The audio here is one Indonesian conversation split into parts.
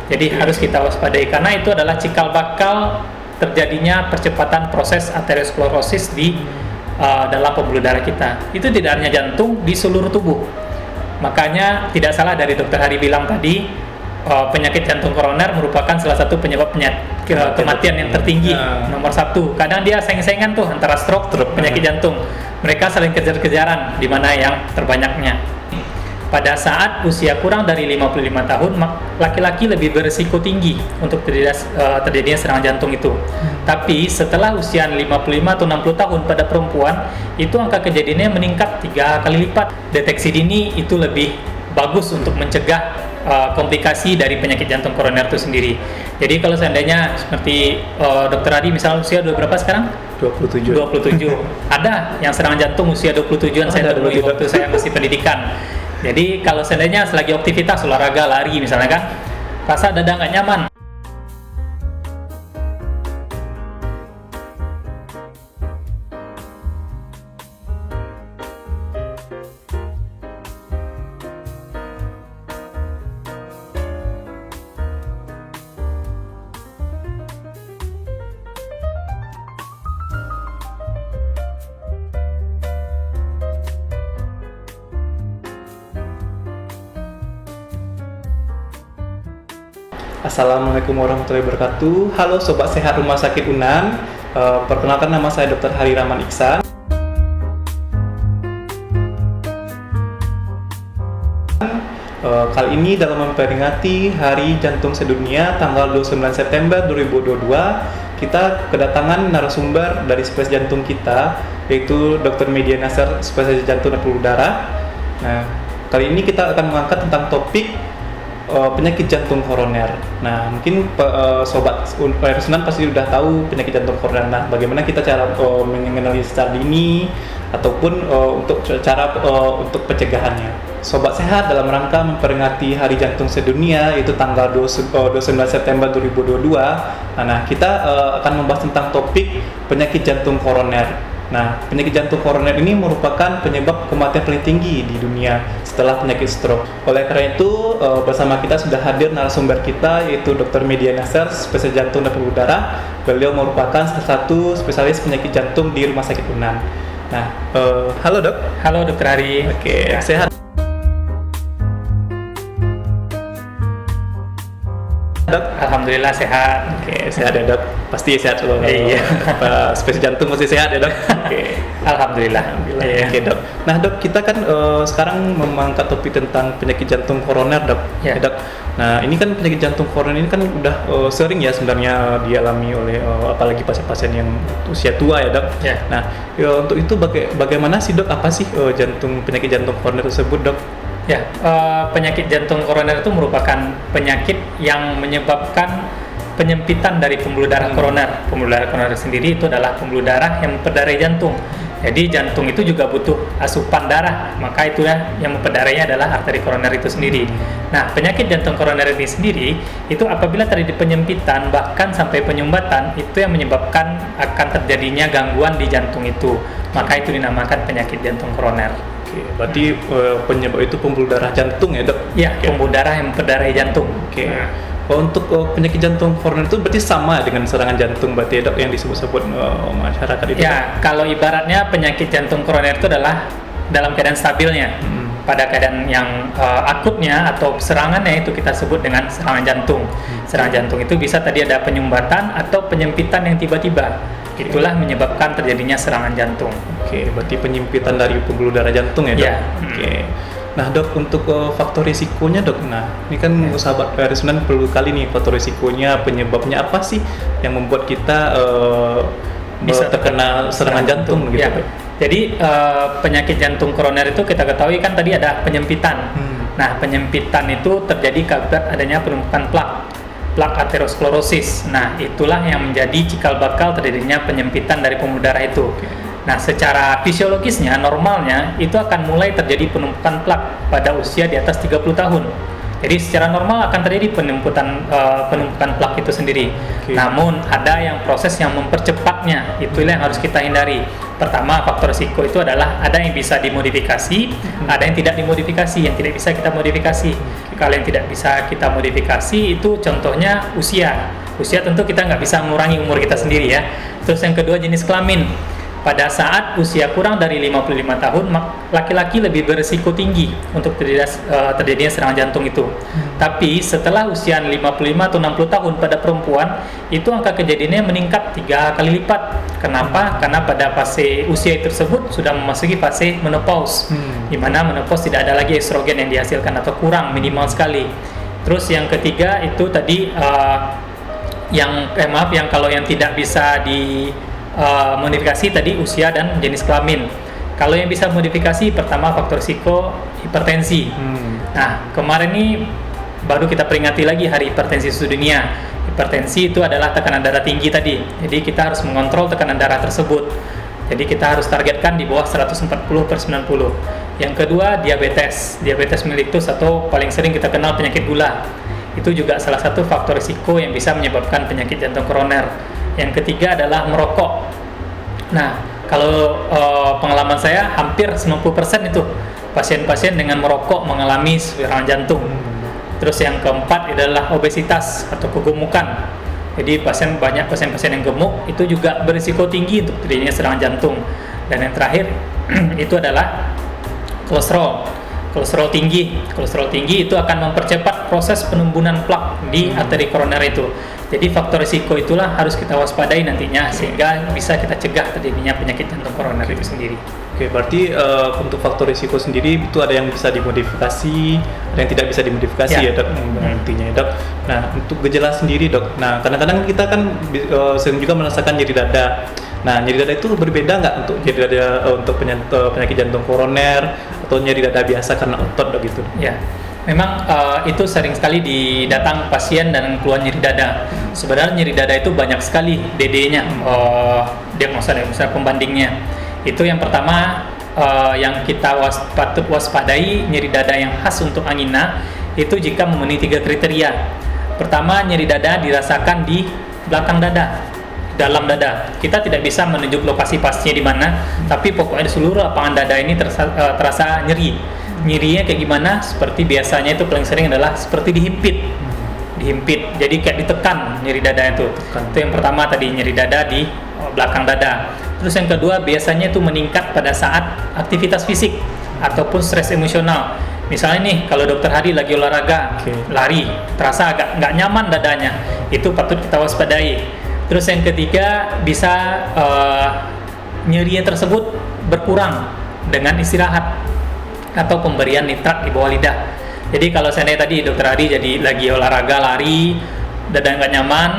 Jadi harus kita waspadai karena itu adalah cikal bakal terjadinya percepatan proses aterosklerosis di dalam pembuluh darah kita. Itu tidak hanya jantung, di seluruh tubuh. Makanya tidak salah dari Dokter Hari bilang tadi, penyakit jantung koroner merupakan salah satu penyebab kematian yang tertinggi, nomor satu. Kadang dia saing-saingan tuh antara stroke, penyakit jantung. Mereka saling kejar-kejaran di mana yang terbanyaknya. Pada saat usia kurang dari 55 tahun, laki-laki lebih berisiko tinggi untuk terjadinya serangan jantung itu. Tapi setelah usia 55 atau 60 tahun pada perempuan, itu angka kejadiannya meningkat 3 kali lipat. Deteksi dini itu lebih bagus untuk mencegah komplikasi dari penyakit jantung koroner itu sendiri. Jadi kalau seandainya seperti Dokter Adi misalnya usia berapa sekarang? 27. Ada yang serangan jantung usia 27-an, saya temui waktu saya masih pendidikan. Jadi kalau seandainya selagi aktivitas olahraga, lari misalnya kan, rasa dada nggak nyaman. Assalamualaikum warahmatullahi wabarakatuh. Halo Sobat Sehat Rumah Sakit Unan. Perkenalkan nama saya Dr. Hari Rahman Iksan. Kali ini dalam memperingati Hari Jantung Sedunia tanggal 29 September 2022, kita kedatangan narasumber dari spesialis jantung kita, yaitu Dr. Media Nasser, spesialis jantung dan pembuluh darah. Nah, kali ini kita akan mengangkat tentang topik penyakit jantung koroner. Nah, mungkin sobat Sunan pasti sudah tahu penyakit jantung koroner. Nah, bagaimana kita cara mengenali secara dini ataupun untuk pencegahannya. Sobat sehat, dalam rangka memperingati Hari Jantung Sedunia yaitu tanggal 29 September 2022. Nah, kita akan membahas tentang topik penyakit jantung koroner. Nah, penyakit jantung koroner ini merupakan penyebab kematian paling tinggi di dunia setelah penyakit stroke. Oleh karena itu, bersama kita sudah hadir narasumber kita, yaitu Dr. Media Nasser, spesialis jantung dan pembuluh darah. Beliau merupakan salah satu spesialis penyakit jantung di Rumah Sakit Unan. Nah, halo dok. Halo Dokter Hari. Oke, sehat. Dok, Alhamdulillah sehat. Oke, sehat ya dok. Pasti sehat loh. Iya. Spesialis jantung pasti sehat ya dok. Oke. Alhamdulillah. Iya. Oke dok. Nah dok, kita kan sekarang mengangkat topik tentang penyakit jantung koroner dok. Ya. Dok. Nah ini kan penyakit jantung koroner ini kan udah sering ya sebenarnya dialami oleh apalagi pasien-pasien yang usia tua ya dok. Ya. Nah untuk itu bagaimana sih dok? Apa sih penyakit jantung koroner tersebut dok? Ya, penyakit jantung koroner itu merupakan penyakit yang menyebabkan penyempitan dari pembuluh darah koroner. Pembuluh darah koroner sendiri itu adalah pembuluh darah yang memperdarai jantung. Jadi jantung itu juga butuh asupan darah, maka itulah yang memperdarainya adalah arteri koroner itu sendiri. Nah, penyakit jantung koroner ini sendiri itu apabila terjadi penyempitan bahkan sampai penyumbatan, itu yang menyebabkan akan terjadinya gangguan di jantung itu. Maka itu dinamakan penyakit jantung koroner. Oke, berarti penyebab itu pembuluh darah jantung ya dok? Iya, pembuluh darah yang memperdarai jantung. Oke. Untuk penyakit jantung koroner itu berarti sama dengan serangan jantung berarti ya dok yang disebut-sebut masyarakat itu? Ya, kalau ibaratnya penyakit jantung koroner itu adalah dalam keadaan stabilnya. Pada keadaan yang akutnya atau serangannya itu kita sebut dengan serangan jantung. Serangan jantung itu bisa tadi ada penyumbatan atau penyempitan yang tiba-tiba. Itulah menyebabkan terjadinya serangan jantung. Oke, berarti penyempitan dari pembuluh darah jantung ya dok? Ya. Oke. Nah dok, untuk faktor risikonya dok, nah ini kan sahabat Sunan perlu kali nih faktor risikonya, penyebabnya apa sih yang membuat kita bisa terkena serangan jantung gitu ya. dok? Jadi penyakit jantung koroner itu kita ketahui kan tadi ada penyempitan. Nah, penyempitan itu terjadi akibat adanya penumpukan plak aterosklerosis. Nah, itulah yang menjadi cikal bakal terjadinya penyempitan dari pembuluh darah itu. Nah, secara fisiologisnya, normalnya itu akan mulai terjadi penumpukan plak pada usia di atas 30 tahun. Jadi secara normal akan terjadi penumpukan plak itu sendiri. Oke. Namun ada yang proses yang mempercepatnya, itulah yang harus kita hindari. Pertama, faktor risiko itu adalah ada yang bisa dimodifikasi, ada yang tidak dimodifikasi, yang tidak bisa kita modifikasi. Kalau yang tidak bisa kita modifikasi itu contohnya usia. Usia tentu kita nggak bisa mengurangi umur kita sendiri ya. Terus yang kedua, jenis kelamin. Pada saat usia kurang dari 55 tahun, laki-laki lebih berisiko tinggi untuk terjadinya serangan jantung itu. Tapi setelah usia 55 atau 60 tahun pada perempuan, itu angka kejadiannya meningkat 3 kali lipat. Kenapa? Karena pada fase usia tersebut sudah memasuki fase menopause, di mana menopause tidak ada lagi estrogen yang dihasilkan atau kurang, minimal sekali. Terus yang ketiga itu tadi yang kalau yang tidak bisa modifikasi tadi usia dan jenis kelamin. Kalau yang bisa modifikasi, pertama faktor risiko hipertensi. Nah, kemarin ini baru kita peringati lagi Hari Hipertensi Sedunia. Hipertensi itu adalah tekanan darah tinggi tadi. Jadi kita harus mengontrol tekanan darah tersebut. Jadi kita harus targetkan di bawah 140/90. Yang kedua, diabetes. Diabetes mellitus atau paling sering kita kenal penyakit gula. Itu juga salah satu faktor risiko yang bisa menyebabkan penyakit jantung koroner. Yang ketiga adalah merokok. Nah, kalau pengalaman saya hampir 90% itu pasien-pasien dengan merokok mengalami serangan jantung. Terus yang keempat adalah obesitas atau kegemukan. Jadi banyak pasien-pasien yang gemuk itu juga berisiko tinggi untuk terjadinya serangan jantung. Dan yang terakhir itu adalah kolesterol. Kolesterol tinggi itu akan mempercepat proses penumbuhan plak di arteri koroner itu. Jadi faktor risiko itulah harus kita waspadai nantinya sehingga bisa kita cegah terjadinya penyakit jantung koroner itu sendiri. Oke, berarti untuk faktor risiko sendiri itu ada yang bisa dimodifikasi, ada yang tidak bisa dimodifikasi ya dok, nantinya Dok. Nah, untuk gejala sendiri dok, nah kadang-kadang kita kan sering juga merasakan nyeri dada. Nah, nyeri dada itu berbeda nggak untuk nyeri dada untuk penyakit jantung koroner atau nyeri dada biasa karena otot dok gitu? Ya. Memang itu sering sekali didatang pasien dan keluhan nyeri dada. Sebenarnya nyeri dada itu banyak sekali DD-nya, diagnosa pembandingnya. Itu yang pertama yang kita patut waspadai, nyeri dada yang khas untuk angina itu jika memenuhi 3 kriteria. Pertama, nyeri dada dirasakan di belakang dada, dalam dada. Kita tidak bisa menunjuk lokasi pastinya di mana, tapi pokoknya di seluruh lapangan dada ini terasa nyeri. Nyerinya kayak gimana? Seperti biasanya itu paling sering adalah seperti dihimpit, jadi kayak ditekan nyeri dada itu. Itu yang pertama tadi, nyeri dada di belakang dada. Terus yang kedua biasanya itu meningkat pada saat aktivitas fisik ataupun stres emosional. Misalnya nih, kalau dokter Hadi lagi olahraga, lari, terasa agak nggak nyaman dadanya, itu patut kita waspadai. Terus yang ketiga bisa nyerinya tersebut berkurang dengan istirahat atau pemberian nitrat di bawah lidah. Jadi kalau seandainya tadi dokter Hadi jadi lagi olahraga, lari, dada nggak nyaman,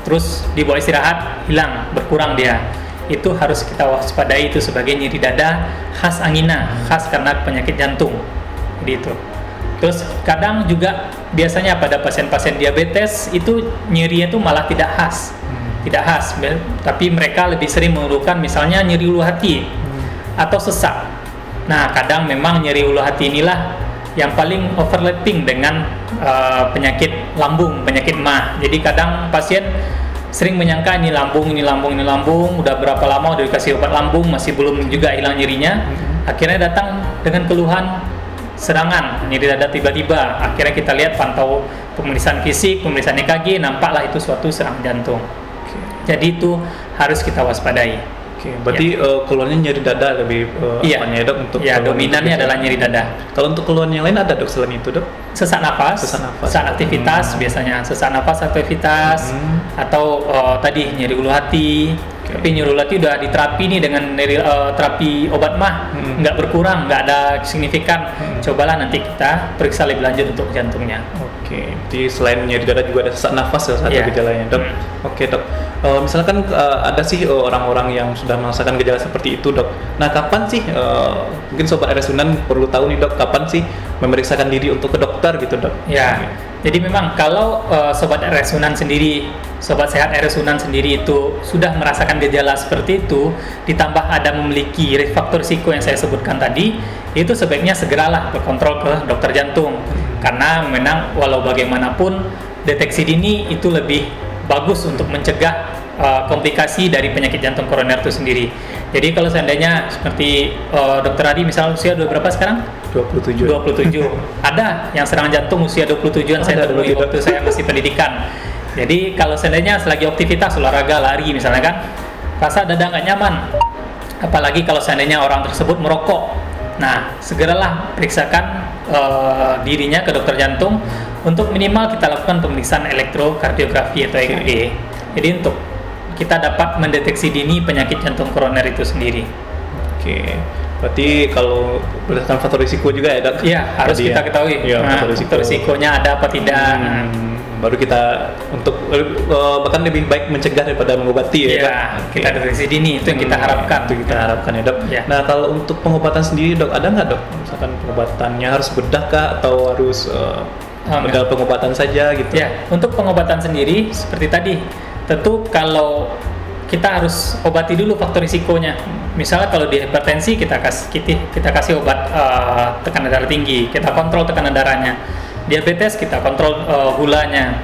terus di bawah istirahat hilang, berkurang dia, itu harus kita waspadai itu sebagai nyeri dada khas angina, khas karena penyakit jantung. Jadi itu. Terus kadang juga biasanya pada pasien-pasien diabetes itu nyerinya itu malah tidak khas, tapi mereka lebih sering mengeluhkan misalnya nyeri ulu hati atau sesak. Nah, kadang memang nyeri ulu hati inilah yang paling overlapping dengan penyakit lambung, penyakit MAH. Jadi kadang pasien sering menyangka ini lambung, udah berapa lama udah dikasih obat lambung masih belum juga hilang nyerinya. Akhirnya datang dengan keluhan serangan, nyeri dada tiba-tiba. Akhirnya kita lihat pantau pemeriksaan fisik, pemeriksaan EKG, nampaklah itu suatu serangan jantung. Jadi itu harus kita waspadai. Oke, berarti keluhannya nyeri dada lebih apanya dok untuk dominannya adalah nyeri dada. Kalau untuk keluhan yang lain ada dok selain itu dok? Sesak nafas saat aktivitas biasanya sesak nafas aktivitas atau tadi nyeri ulu hati. Tapi nyeri ulu hati udah diterapi nih dengan terapi obat MAH nggak berkurang, nggak ada signifikan. Cobalah nanti kita periksa lebih lanjut untuk jantungnya. Oke, jadi selain nyeri dada juga ada sesak nafas ya satu gejalanya dok. Oke dok. Misalkan ada sih orang-orang yang sudah merasakan gejala seperti itu dok. Nah kapan sih mungkin sobat RS Unan perlu tahu nih dok, kapan sih memeriksakan diri untuk ke dokter gitu dok? Ya, jadi memang kalau sobat RS Unan sendiri, sobat sehat RS Unan sendiri itu sudah merasakan gejala seperti itu, ditambah ada memiliki faktor risiko yang saya sebutkan tadi, itu sebaiknya segeralah berkontrol ke dokter jantung. karena memang walau bagaimanapun deteksi dini itu lebih bagus untuk mencegah komplikasi dari penyakit jantung koroner itu sendiri. Jadi kalau seandainya seperti Dokter Adi misal usia berapa sekarang? 27. Ada yang serangan jantung usia 27-an saya temui waktu saya masih pendidikan. Jadi kalau seandainya selagi aktivitas olahraga lari misalnya kan, rasa dada nggak nyaman, apalagi kalau seandainya orang tersebut merokok. Nah, segeralah periksakan dirinya ke dokter jantung untuk minimal kita lakukan pemeriksaan elektrokardiografi atau EKG. Jadi untuk kita dapat mendeteksi dini penyakit jantung koroner itu sendiri. Oke. Berarti kalau berdasarkan faktor risiko juga ya, Dok? Iya, harus kita ketahui. Ya, faktor risikonya ada apa tidak. Baru kita untuk bahkan lebih baik mencegah daripada mengobati ya, Dok? Kita deteksi dini, itu yang kita harapkan. Itu kita harapkan ya, Dok. Ya. Nah, kalau untuk pengobatan sendiri, Dok, ada nggak, Dok? Misalkan pengobatannya harus bedah kah atau harus modal pengobatan saja gitu? Ya, untuk pengobatan sendiri seperti tadi, tentu kalau kita harus obati dulu faktor risikonya. Misalnya kalau di hipertensi kita kasih obat tekanan darah tinggi, kita kontrol tekanan darahnya. Diabetes kita kontrol gulanya.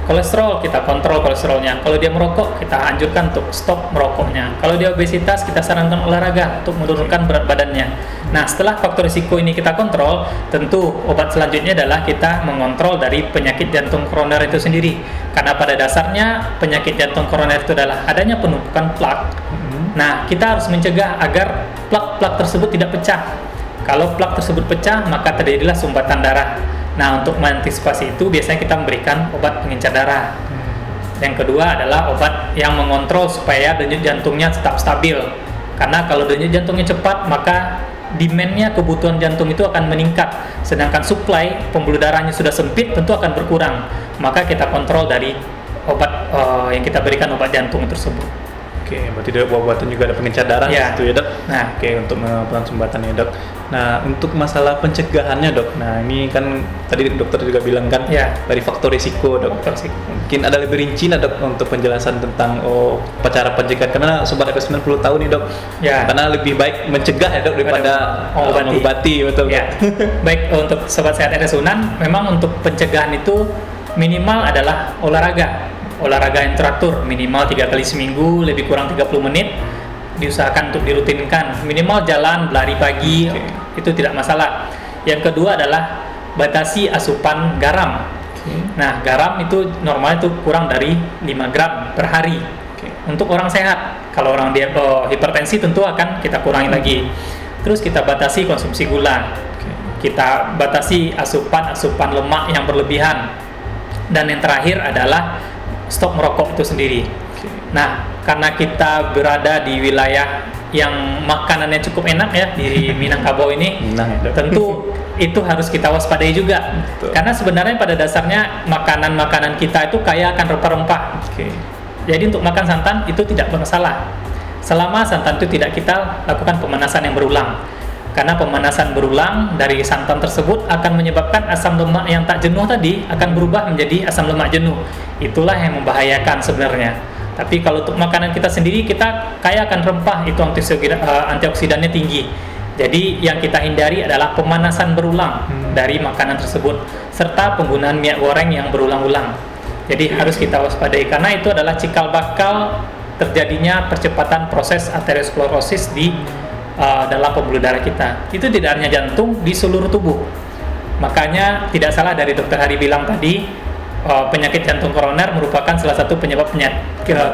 Kolesterol kita kontrol kolesterolnya. Kalau dia merokok kita anjurkan untuk stop merokoknya. Kalau dia obesitas kita sarankan olahraga untuk menurunkan berat badannya. Nah, setelah faktor risiko ini kita kontrol, tentu obat selanjutnya adalah kita mengontrol dari penyakit jantung koroner itu sendiri. Karena pada dasarnya penyakit jantung koroner itu adalah adanya penumpukan plak. Nah, kita harus mencegah agar plak-plak tersebut tidak pecah. Kalau plak tersebut pecah, maka terjadilah sumbatan darah. Nah, untuk mengantisipasi itu biasanya kita memberikan obat pengencer darah. Yang kedua adalah obat yang mengontrol supaya denyut jantungnya tetap stabil. Karena kalau denyut jantungnya cepat, maka demand-nya, kebutuhan jantung itu akan meningkat. Sedangkan supply pembuluh darahnya sudah sempit, tentu akan berkurang. Maka kita kontrol dari obat yang kita berikan obat jantung tersebut. Oke, berarti obat-obatan juga ada pengencer darah ya. gitu ya, Dok? Nah, oke, untuk melakukan sumbatan ya, Dok. Nah, untuk masalah pencegahannya, Dok. Nah, ini kan tadi dokter juga bilang kan dari faktor risiko, Dok. Mungkin ada lebih rinci lah, Dok, untuk penjelasan tentang cara pencegahan, karena Sobat FS 90 tahun nih, Dok. Karena lebih baik mencegah ya, Dok, daripada mengobati, betul. Ya. Baik, untuk Sobat Sehat RS Unan, memang untuk pencegahan itu minimal adalah olahraga yang teratur, minimal 3 kali seminggu, lebih kurang 30 menit, diusahakan untuk dirutinkan. Minimal jalan, lari pagi, itu tidak masalah. Yang kedua adalah batasi asupan garam. Nah, garam itu normal itu kurang dari 5 gram per hari. Untuk orang sehat, kalau orang dia hipertensi tentu akan kita kurangi lagi. Terus kita batasi konsumsi gula. Kita batasi asupan lemak yang berlebihan. Dan yang terakhir adalah stop merokok itu sendiri. Nah, karena kita berada di wilayah yang makanannya cukup enak ya di Minangkabau ini, tentu itu harus kita waspadai juga. Karena sebenarnya pada dasarnya makanan-makanan kita itu kaya akan rempah-rempah. Jadi untuk makan santan itu tidak bermasalah, selama santan itu tidak kita lakukan pemanasan yang berulang. Karena pemanasan berulang dari santan tersebut akan menyebabkan asam lemak yang tak jenuh tadi akan berubah menjadi asam lemak jenuh. Itulah yang membahayakan sebenarnya. Tapi kalau untuk makanan kita sendiri, kita kaya akan rempah, itu antioksidannya tinggi. Jadi yang kita hindari adalah pemanasan berulang dari makanan tersebut, serta penggunaan minyak goreng yang berulang-ulang. Jadi harus kita waspadai, karena itu adalah cikal bakal terjadinya percepatan proses aterosklerosis di dalam pembuluh darah kita. Itu tidak hanya jantung, di seluruh tubuh. Makanya tidak salah dari Dokter Hari bilang tadi, penyakit jantung koroner merupakan salah satu penyebab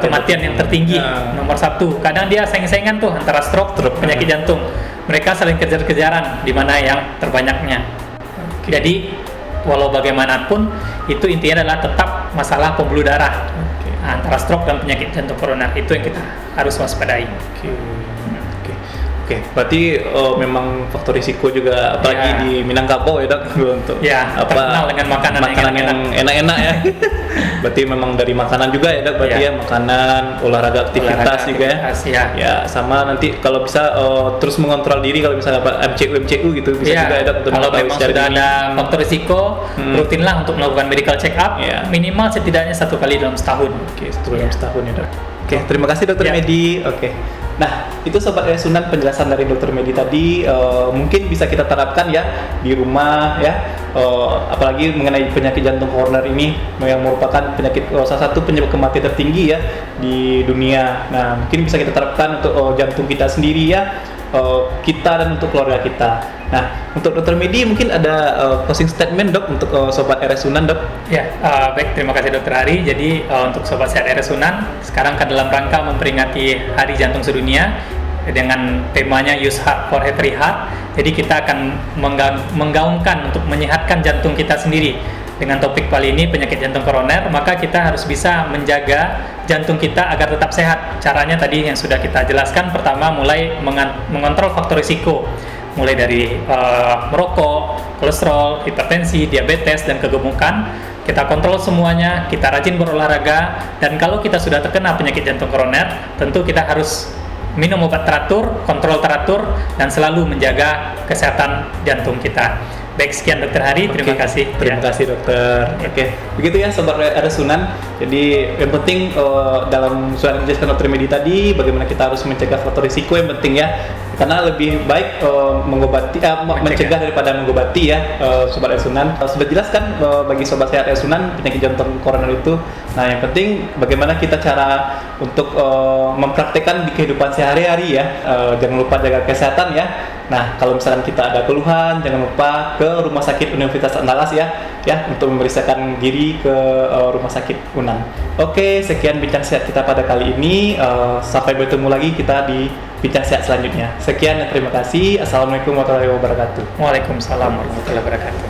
kematian yang tertinggi, nomor 1. Kadang dia saing-saingan tuh antara stroke, penyakit jantung. Mereka saling kejar-kejaran di mana yang terbanyaknya. Jadi walau bagaimanapun, itu intinya adalah tetap masalah pembuluh darah antara stroke dan penyakit jantung koroner. Itu yang kita harus waspadai. Oke, berarti memang faktor risiko juga apalagi di Minangkabau ya, Dok, untuk terkenal dengan makanan yang enak-enak ya. Berarti memang dari makanan juga ya, Dok, berarti ya makanan, olahraga aktivitas juga ya. Ya, sama nanti kalau bisa terus mengontrol diri kalau misalnya MCU gitu bisa juga ya, Dok, untuk kalau memang sudah ada faktor risiko, rutinlah untuk melakukan medical check up minimal setidaknya 1 kali dalam setahun. Oke, 1 kali dalam setahun ya, Dok. Oke, terima kasih Dokter Medi. Oke. Nah, itu Sobat Resunan penjelasan dari Dokter Medi tadi mungkin bisa kita terapkan ya di rumah ya. Apalagi mengenai penyakit jantung koroner ini yang merupakan penyakit salah satu penyebab kematian tertinggi ya di dunia. Nah, mungkin bisa kita terapkan untuk jantung kita sendiri ya, kita dan untuk keluarga kita. Nah, untuk Dokter Medi mungkin ada closing statement Dok untuk Sobat RS Sunan Dok. Ya, baik, terima kasih Dokter Hari. Jadi untuk Sobat Sehat RS Sunan, sekarang kan dalam rangka memperingati Hari Jantung Sedunia dengan temanya Use Heart for Healthy Heart. Jadi kita akan menggaungkan untuk menyehatkan jantung kita sendiri. Dengan topik kali ini penyakit jantung koroner, maka kita harus bisa menjaga jantung kita agar tetap sehat. Caranya tadi yang sudah kita jelaskan, pertama mulai mengontrol faktor risiko, mulai dari merokok, kolesterol, hipertensi, diabetes, dan kegemukan. Kita kontrol semuanya, kita rajin berolahraga, dan kalau kita sudah terkena penyakit jantung koroner, tentu kita harus minum obat teratur, kontrol teratur, dan selalu menjaga kesehatan jantung kita. Baik, sekian Dokter Hari, terima kasih. Terima kasih Dokter. Oke, begitu ya Sobat RS Sunan. Jadi yang penting dalam suara yang dijelaskan Dokter Medi tadi, bagaimana kita harus mencegah faktor risiko yang penting ya. Karena lebih baik mencegah daripada mengobati ya, Sobat RS Sunan. Sudah jelaskan bagi Sobat Sehat RS Sunan penyakit jantung koroner itu. Nah, yang penting bagaimana kita cara untuk mempraktekkan di kehidupan sehari-hari ya. Jangan lupa jaga kesehatan ya. Nah, kalau misalkan kita ada keluhan, jangan lupa ke Rumah Sakit Universitas Andalas ya untuk memeriksakan diri ke Rumah Sakit UNAN. Oke, sekian bincang sehat kita pada kali ini. Sampai bertemu lagi kita di bincang sehat selanjutnya. Sekian dan terima kasih. Assalamualaikum warahmatullahi wabarakatuh. Waalaikumsalam warahmatullahi wabarakatuh.